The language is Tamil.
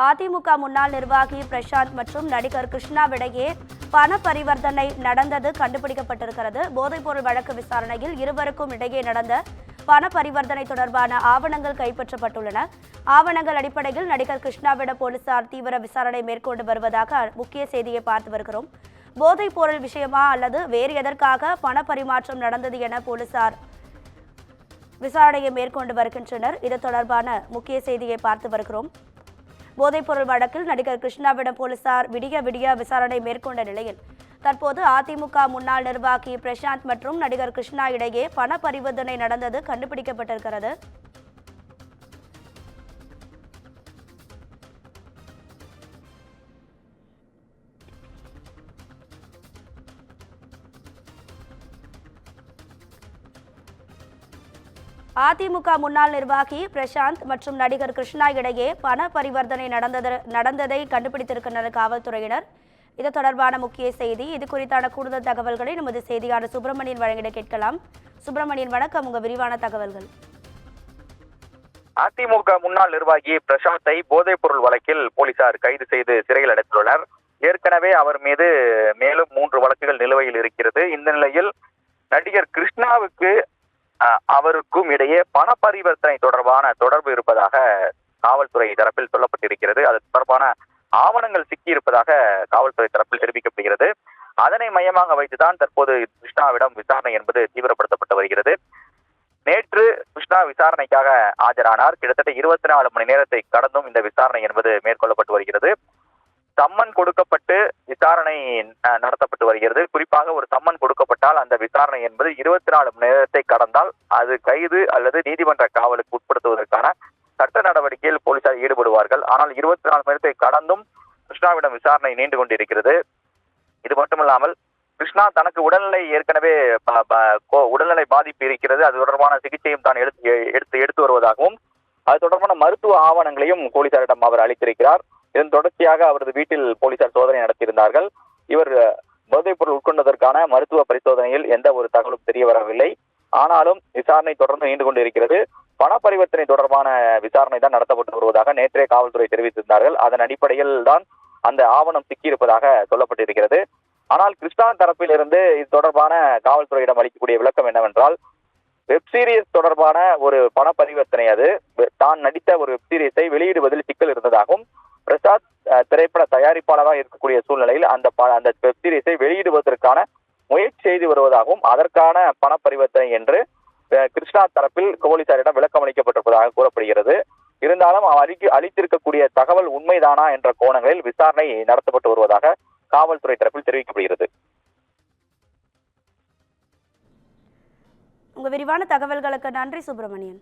அதிமுக முன்னாள் நிர்வாகி பிரசாந்த் மற்றும் நடிகர் கிருஷ்ணாவிடையே பண பரிவர்த்தனை நடந்தது கண்டுபிடிக்கப்பட்டிருக்கிறது. போதைப்பொருள் வழக்கு விசாரணையில் இருவருக்கும் இடையே நடந்த பண பரிவர்த்தனை தொடர்பான ஆவணங்கள் கைப்பற்றப்பட்டுள்ளன. ஆவணங்கள் அடிப்படையில் நடிகர் கிருஷ்ணாவிடம் போலீசார் தீவிர விசாரணை மேற்கொண்டு வருவதாக முக்கிய செய்தியை பார்த்து வருகிறோம். போதைப் பொருள் விஷயமா அல்லது வேறு எதற்காக பண பரிமாற்றம் நடந்தது என போலீசார் விசாரணையை மேற்கொண்டு வருகின்றனர். இது தொடர்பான முக்கிய செய்தியை பார்த்து வருகிறோம். போதைப்பொருள் வழக்கில் நடிகர் கிருஷ்ணாவிடம் போலீசார் விடிய விசாரணை மேற்கொண்ட நிலையில் தற்போது அதிமுக முன்னாள் நிர்வாகி பிரசாந்த் மற்றும் நடிகர் கிருஷ்ணா இடையே பண பரிவர்த்தனை நடந்தது கண்டுபிடிக்கப்பட்டிருக்கிறது. அதிமுக முன்னாள் நிர்வாகி பிரசாந்த் மற்றும் நடிகர் கிருஷ்ணா இடையே பண பரிவர்த்தனை நடந்ததை கண்டுபிடித்திருக்கின்றனர் காவல்துறையினர். இது தொடர்பான முக்கிய செய்தி. இது குறித்தான கூடுதல் தகவல்களை நமது செய்தியாளர் சுப்பிரமணியன் வழங்கிட கேட்கலாம். சுப்பிரமணியன், வணக்கம். உங்க விரிவான தகவல்கள். அதிமுக முன்னாள் நிர்வாகி பிரசாந்தை போதைப் பொருள் வழக்கில் போலீசார் கைது செய்து சிறையில் அடைத்துள்ளனர். ஏற்கனவே அவர் மீது மேலும் 3 வழக்குகள் நிலுவையில் இருக்கிறது. இந்த நிலையில் நடிகர் கிருஷ்ணாவுக்கு அவருக்கும் இடையே பண பரிவர்த்தனை தொடர்பான தொடர்பு இருப்பதாக காவல்துறை தரப்பில் சொல்லப்பட்டிருக்கிறது. அது தொடர்பான ஆவணங்கள் சிக்கியிருப்பதாக காவல்துறை தரப்பில் தெரிவிக்கப்படுகிறது. அதனை மையமாக வைத்துதான் தற்போது கிருஷ்ணாவிடம் விசாரணை என்பது தீவிரப்படுத்தப்பட்டு வருகிறது. நேற்று கிருஷ்ணா விசாரணைக்காக ஆஜரானார். கிட்டத்தட்ட 24 மணி நேரத்தை கடந்தும் இந்த விசாரணை என்பது மேற்கொள்ளப்பட்டு வருகிறது. சம்மன் கொடுக்கப்பட்டு விசாரணை நடத்தப்பட்டு வருகிறது. குறிப்பாக ஒரு சம்மன் கொடுக்கப்பட்டால் அந்த விசாரணை என்பது 24 மணி நேரத்தை கடந்தால் அது கைது அல்லது நீதிமன்ற காவலுக்கு உட்படுத்துவதற்கான சட்ட நடவடிக்கையில் போலீசார் ஈடுபடுவார்கள். ஆனால் 24 மணி நேரத்தை கடந்தும் கிருஷ்ணாவிடம் விசாரணை நீண்டு கொண்டிருக்கிறது. இது மட்டுமல்லாமல் கிருஷ்ணா தனக்கு உடல்நிலை ஏற்கனவே உடல்நிலை பாதிப்பு இருக்கிறது, அது தொடர்பான சிகிச்சையும் தான் எடுத்து வருவதாகவும் அது தொடர்பான மருத்துவ ஆவணங்களையும் போலீசாரிடம் அவர் அளித்திருக்கிறார். இதன் தொடர்ச்சியாக அவரது வீட்டில் போலீசார் சோதனை நடத்தியிருந்தார்கள். இவர் போதைப் பொருள் உட்கொண்டதற்கான மருத்துவ பரிசோதனையில் எந்த ஒரு தகவலும் தெரிய வரவில்லை. ஆனாலும் விசாரணை தொடர்ந்து நீண்டு கொண்டிருக்கிறது. பண பரிவர்த்தனை தொடர்பான விசாரணை தான் நடத்தப்பட்டு வருவதாக நேற்றே காவல்துறை தெரிவித்திருந்தார்கள். அதன் அடிப்படையில் தான் அந்த ஆவணம் சிக்கியிருப்பதாக சொல்லப்பட்டிருக்கிறது. ஆனால் கிருஷ்ணா தரப்பில் இருந்து இது தொடர்பான காவல்துறையிடம் அளிக்கக்கூடிய விளக்கம் என்னவென்றால், வெப் சீரிஸ் தொடர்பான ஒரு பண பரிவர்த்தனை, அது தான் நடித்த ஒரு வெப் சீரிஸை வெளியிடுவதில் சிக்கல் இருந்ததாகவும் பிரசாத் திரைப்பட தயாரிப்பாளராக இருக்கக்கூடிய சூழ்நிலையில் அந்த வெப் சீரிஸை வெளியிடுவதற்கான முயற்சி செய்து வருவதாகவும் அதற்கான பண பரிவர்த்தனை என்று கிருஷ்ணா தரப்பில் போலீசாரிடம் விளக்கம் அளிக்கப்பட்டிருப்பதாக கூறப்படுகிறது. இருந்தாலும் அளித்திருக்கக்கூடிய தகவல் உண்மைதானா என்ற கோணங்களில் விசாரணை நடத்தப்பட்டு வருவதாக காவல்துறை தரப்பில் தெரிவிக்கப்படுகிறது. உங்க விரிவான தகவல்களுக்கு நன்றி சுப்பிரமணியன்.